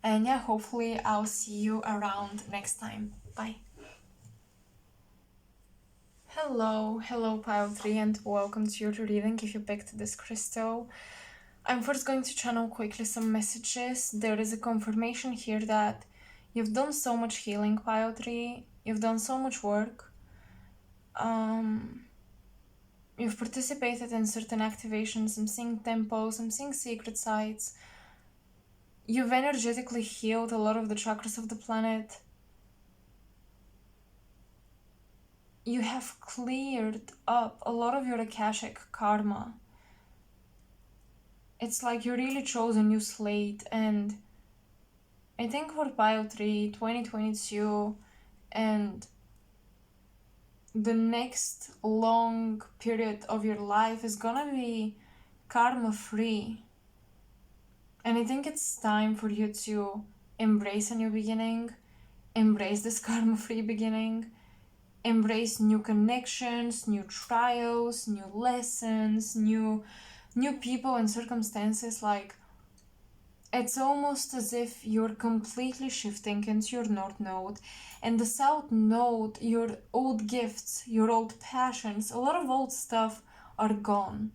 And yeah, hopefully I'll see you around next time. Bye. Hello pile 3 and welcome to your reading if you picked this crystal. I'm first going to channel quickly some messages. There is a confirmation here that you've done so much healing, pile 3. You've done so much work. You've participated in certain activations. I'm seeing temples, I'm seeing secret sites. You've energetically healed a lot of the chakras of the planet. You have cleared up a lot of your Akashic karma. It's like you really chose a new slate, and I think for pile 3, 2022, and the next long period of your life is gonna be karma free. And I think it's time for you to embrace a new beginning, embrace this karma free beginning, embrace new connections, new trials, new lessons, new people and circumstances. Like, it's almost as if you're completely shifting into your North Node, and the South Node, your old gifts, your old passions, a lot of old stuff are gone.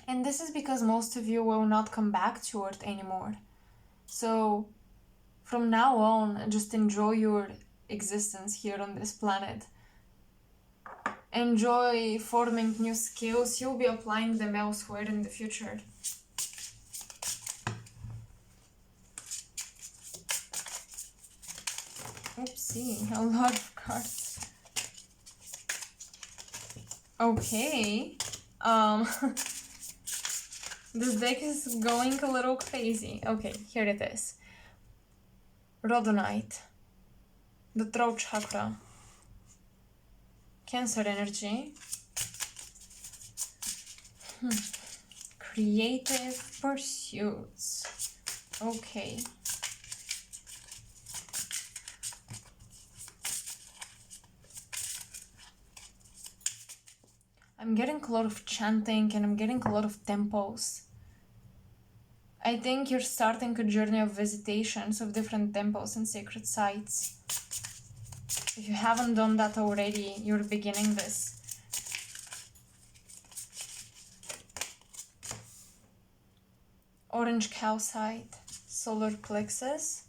And this is because most of you will not come back to Earth anymore. So from now on, just enjoy your existence here on this planet. Enjoy forming new skills. You'll be applying them elsewhere in the future. Oopsie, a lot of cards. Okay. This deck is going a little crazy. Okay, here it is. Rhodonite. The throat chakra. Cancer energy. Creative pursuits. Okay. I'm getting a lot of chanting and I'm getting a lot of temples. I think you're starting a journey of visitations of different temples and sacred sites. If you haven't done that already, you're beginning this. Orange calcite, solar plexus,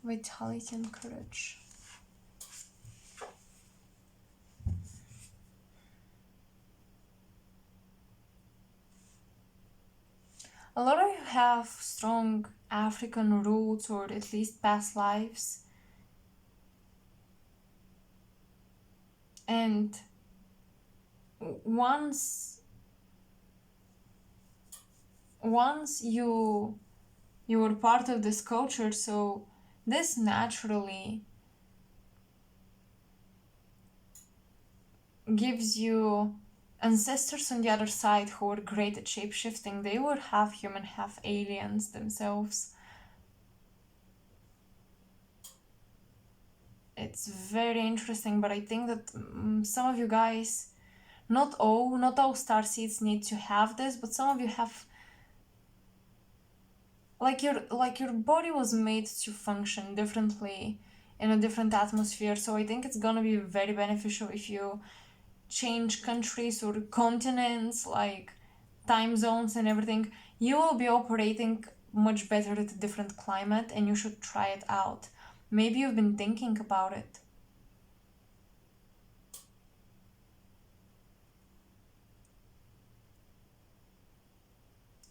vitality and courage. A lot of you have strong African roots or at least past lives. And once you were part of this culture, so this naturally gives you ancestors on the other side who were great at shape-shifting. They were half human, half aliens themselves. It's very interesting, but I think that some of you guys, not all starseeds need to have this, but some of you have, like your body was made to function differently in a different atmosphere. So I think it's gonna be very beneficial if you change countries or continents, like time zones and everything. You will be operating much better at a different climate, and you should try it out. Maybe you've been thinking about it.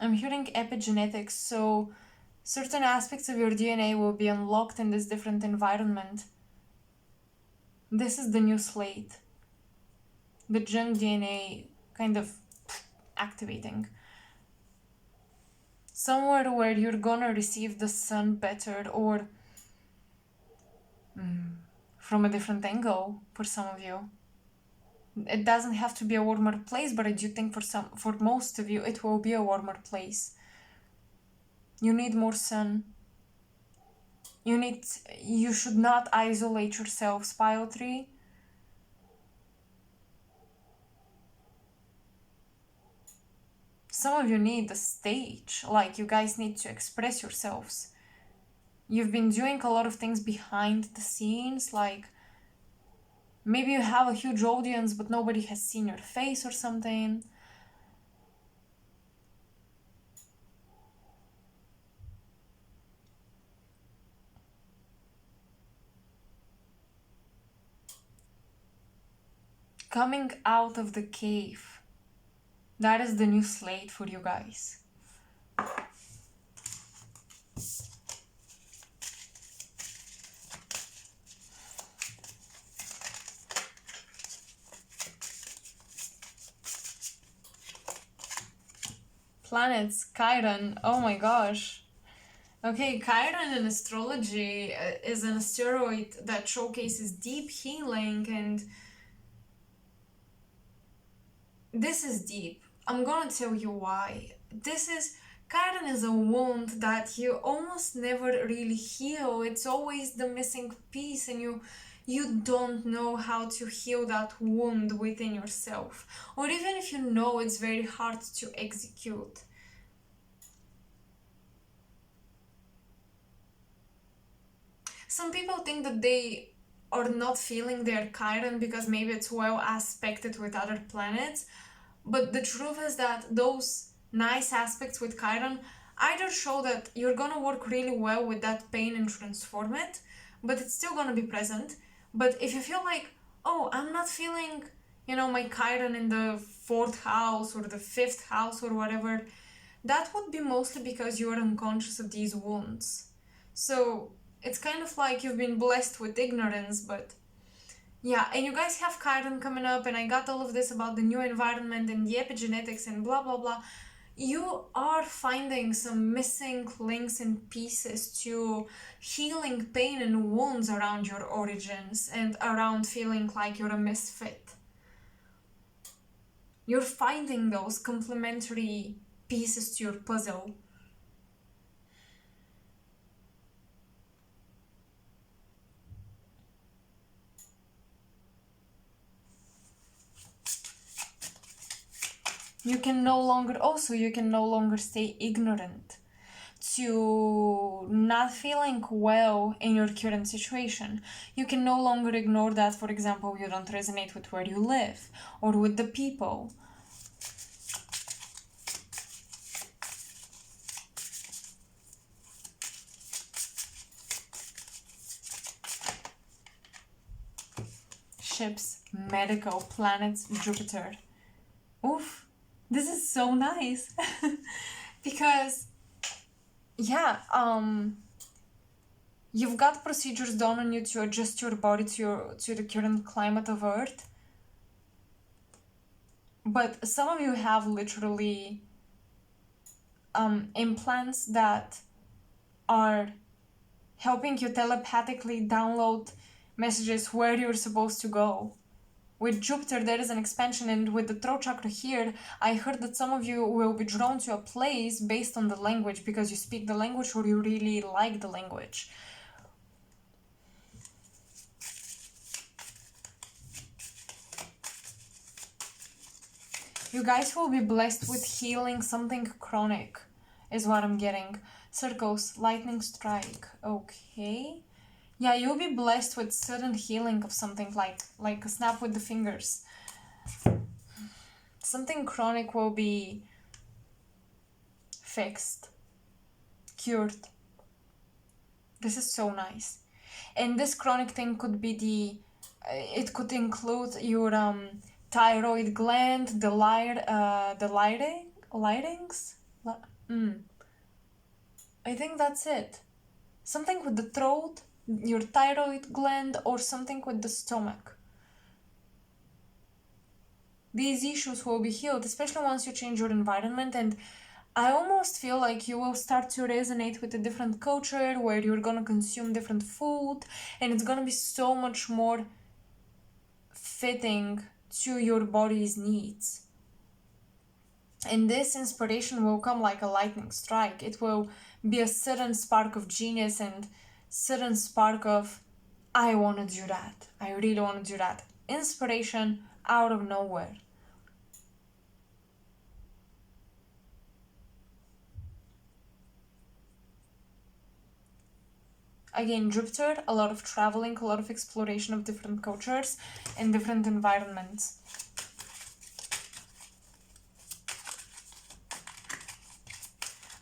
I'm hearing epigenetics, so certain aspects of your DNA will be unlocked in this different environment. This is the new slate. The junk DNA kind of activating. Somewhere where you're gonna receive the sun better, or from a different angle for some of you. It doesn't have to be a warmer place, but I do think for most of you it will be a warmer place. You need more sun. You should not isolate yourselves, pile 3. Some of you need the stage, like you guys need to express yourselves. You've been doing a lot of things behind the scenes, like maybe you have a huge audience but nobody has seen your face or something. Coming out of the cave. That is the new slate for you guys. Planets, Chiron, oh my gosh. Okay, Chiron in astrology is an asteroid that showcases deep healing, and this is deep. I'm gonna tell you why. Chiron is a wound that you almost never really heal. It's always the missing piece, and you don't know how to heal that wound within yourself. Or even if you know, it's very hard to execute. Some people think that they are not feeling their Chiron because maybe it's well aspected with other planets. But the truth is that those nice aspects with Chiron either show that you're gonna work really well with that pain and transform it, but it's still gonna be present. But if you feel like, oh, I'm not feeling, my Chiron in the 4th house or the 5th house or whatever, that would be mostly because you're unconscious of these wounds. So it's kind of like you've been blessed with ignorance, but yeah, and you guys have Chiron coming up, and I got all of this about the new environment and the epigenetics and blah blah blah. You are finding some missing links and pieces to healing pain and wounds around your origins and around feeling like you're a misfit. You're finding those complementary pieces to your puzzle. You can no longer stay ignorant to not feeling well in your current situation. You can no longer ignore that, for example, you don't resonate with where you live or with the people. Ships, medical, planets, Jupiter. Oof. This is so nice. Because you've got procedures done on you to adjust your body to the current climate of Earth. But some of you have literally implants that are helping you telepathically download messages where you're supposed to go. With Jupiter, there is an expansion, and with the throat chakra here, I heard that some of you will be drawn to a place based on the language because you speak the language or you really like the language. You guys will be blessed with healing something chronic, is what I'm getting. Circles, lightning strike. Okay. Yeah, you'll be blessed with sudden healing of something like a snap with the fingers. Something chronic will be fixed, cured. This is so nice. And this chronic thing could be it could include your thyroid gland, the Mm, I think that's it. Something with the throat, your thyroid gland, or something with the stomach. These issues will be healed, especially once you change your environment. And I almost feel like you will start to resonate with a different culture where you're gonna consume different food, and it's gonna be so much more fitting to your body's needs. And this inspiration will come like a lightning strike. It will be a sudden spark of genius and sudden spark of, I want to do that. I really want to do that. Inspiration out of nowhere. Again, Jupiter, a lot of traveling, a lot of exploration of different cultures and different environments.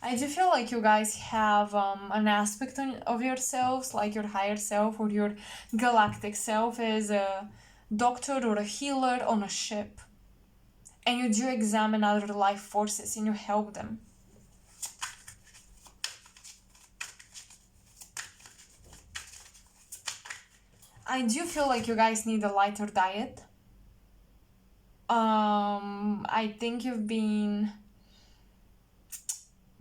I do feel like you guys have an aspect of yourselves, like your higher self or your galactic self is a doctor or a healer on a ship. And you do examine other life forces and you help them. I do feel like you guys need a lighter diet. I think you've been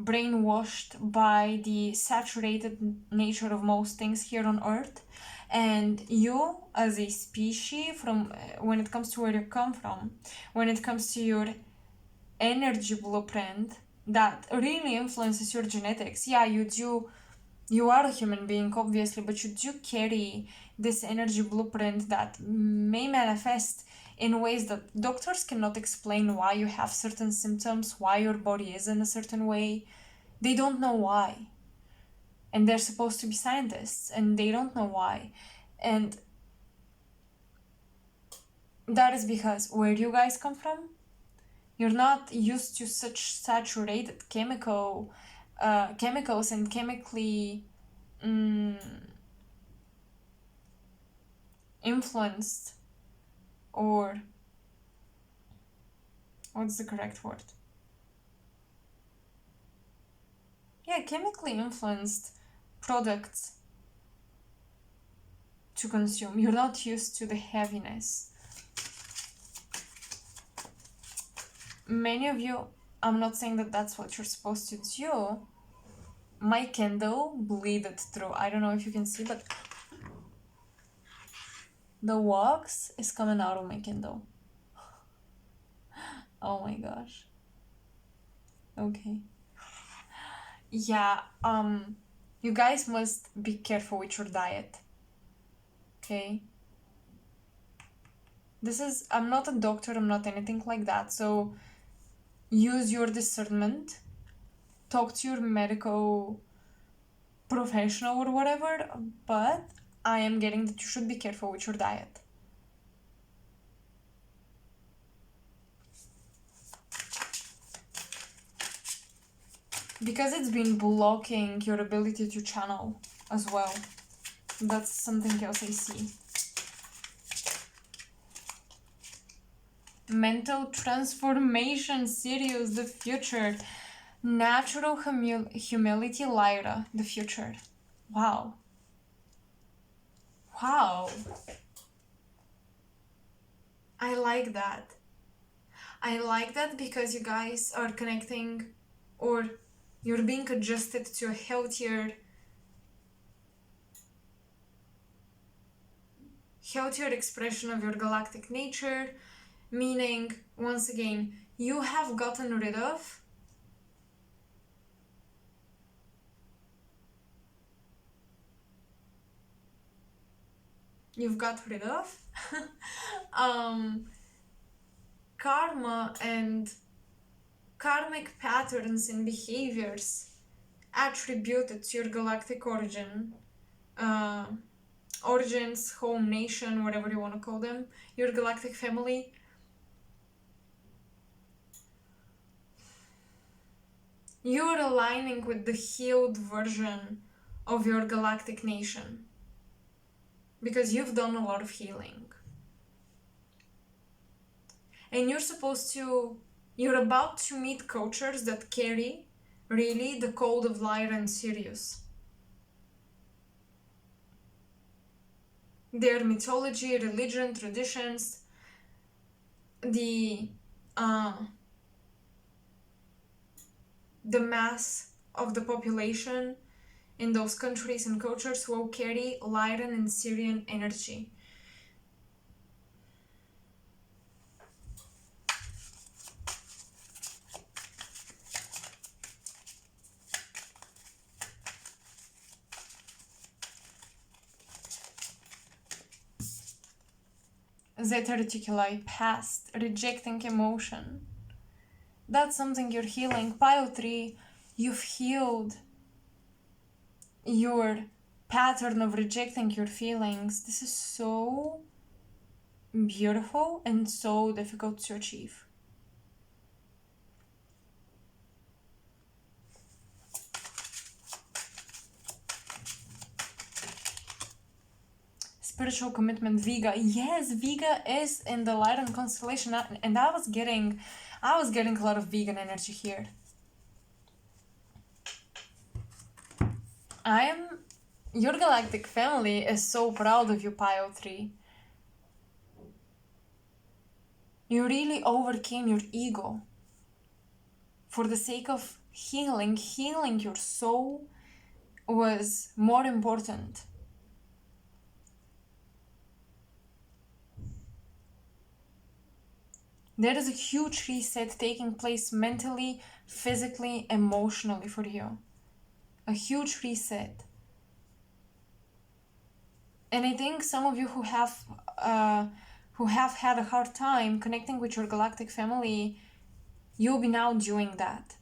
brainwashed by the saturated nature of most things here on Earth, and you as a species, from when it comes to where you come from, when it comes to your energy blueprint that really influences your genetics. Yeah, you are a human being obviously, but you do carry this energy blueprint that may manifest in ways that doctors cannot explain why you have certain symptoms, why your body is in a certain way. They don't know why. And they're supposed to be scientists and they don't know why. And that is because where you guys come from, you're not used to such saturated chemicals and chemically influenced, or what's the correct word? Yeah, chemically influenced products to consume. You're not used to the heaviness. Many of you, I'm not saying that that's what you're supposed to do. My candle bleeded through. I don't know if you can see, but the wax is coming out of my candle. Oh my gosh. Okay. Yeah, you guys must be careful with your diet. Okay? I'm not a doctor, I'm not anything like that, so use your discernment. Talk to your medical professional or whatever, but I am getting that you should be careful with your diet. Because it's been blocking your ability to channel as well. That's something else I see. Mental transformation, Sirius, the future. Natural humility, Lyra, the future. Wow. Wow. I like that. I like that because you guys are connecting, or you're being adjusted to a healthier expression of your galactic nature, meaning, once again, you have gotten rid of karma and karmic patterns and behaviors attributed to your galactic origins, home, nation, whatever you want to call them, your galactic family. You're aligning with the healed version of your galactic nation because you've done a lot of healing. And you're about to meet cultures that carry really the code of Lyran Sirius. Their mythology, religion, traditions, the uh, the mass of the population in those countries and cultures will carry Lyran and Syrian energy. Zeta Reticuli, past, rejecting emotion. That's something you're healing. Pile 3, you've healed your pattern of rejecting your feelings. This is so beautiful and so difficult to achieve. Spiritual commitment, Vega. Yes, Vega is in the Lyran constellation, and I was getting a lot of vegan energy here. Your galactic family is so proud of you, Pile 3. You really overcame your ego for the sake of healing. Healing your soul was more important. There is a huge reset taking place mentally, physically, emotionally for you. A huge reset. And I think some of you who have had a hard time connecting with your galactic family, you'll be now doing that.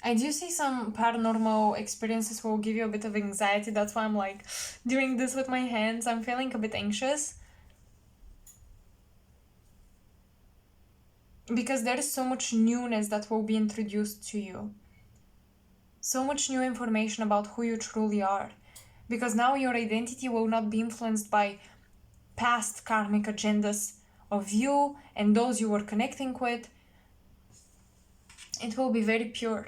I do see some paranormal experiences will give you a bit of anxiety. That's why I'm like doing this with my hands. I'm feeling a bit anxious. Because there is so much newness that will be introduced to you. So much new information about who you truly are. Because now your identity will not be influenced by past karmic agendas of you and those you were connecting with. It will be very pure.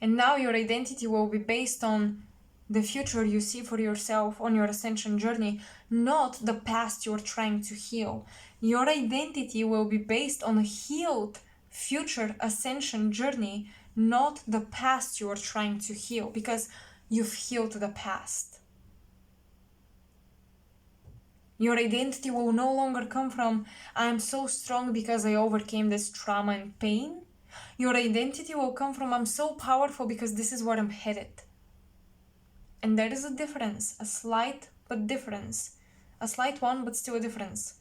And now your identity will be based on the future you see for yourself on your ascension journey, not the past you're trying to heal. Your identity will be based on a healed future ascension journey, not the past you're trying to heal, because you've healed the past. Your identity will no longer come from, I am so strong because I overcame this trauma and pain. Your identity will come from, I'm so powerful because this is where I'm headed. And there is a difference, a slight but difference. A slight one, but still a difference.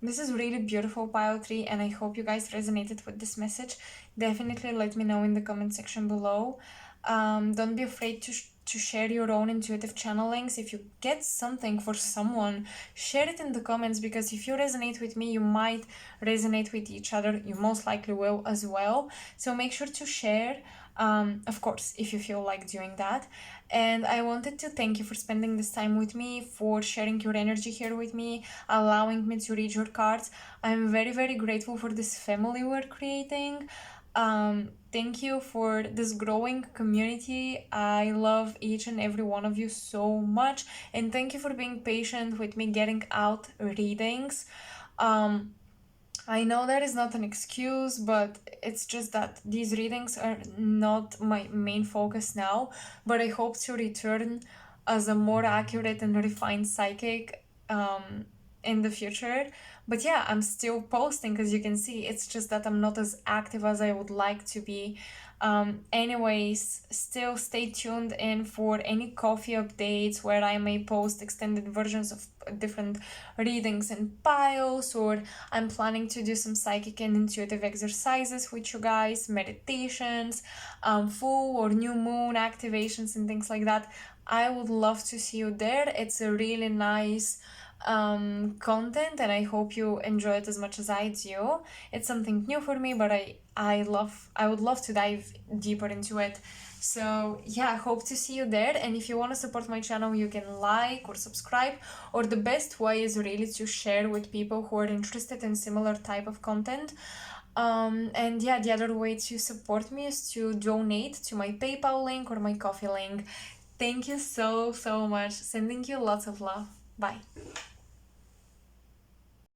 This is really beautiful, Pile 3, and I hope you guys resonated with this message. Definitely let me know in the comment section below. Don't be afraid to share your own intuitive channelings. If you get something for someone, share it in the comments, because if you resonate with me, you might resonate with each other. You most likely will as well. So make sure to share, of course, if you feel like doing that. And I wanted to thank you for spending this time with me, for sharing your energy here with me, allowing me to read your cards. I'm very, very grateful for this family we're creating. Thank you for this growing community. I love each and every one of you so much, and thank you for being patient with me getting out readings. I know that is not an excuse, but it's just that these readings are not my main focus now, but I hope to return as a more accurate and refined psychic in the future. But yeah, I'm still posting, as you can see. It's just that I'm not as active as I would like to be. Anyways, still stay tuned in for any coffee updates where I may post extended versions of different readings and piles, or I'm planning to do some psychic and intuitive exercises with you guys, meditations, full or new moon activations and things like that. I would love to see you there. It's a really nice content, and I hope you enjoy it as much as I do. It's something new for me, but I would love to dive deeper into it. So yeah, I hope to see you there. And if you want to support my channel, you can like or subscribe, or the best way is really to share with people who are interested in similar type of content. And yeah, the other way to support me is to donate to my PayPal link or my Coffee link. Thank you so much. Sending you lots of love. Bye.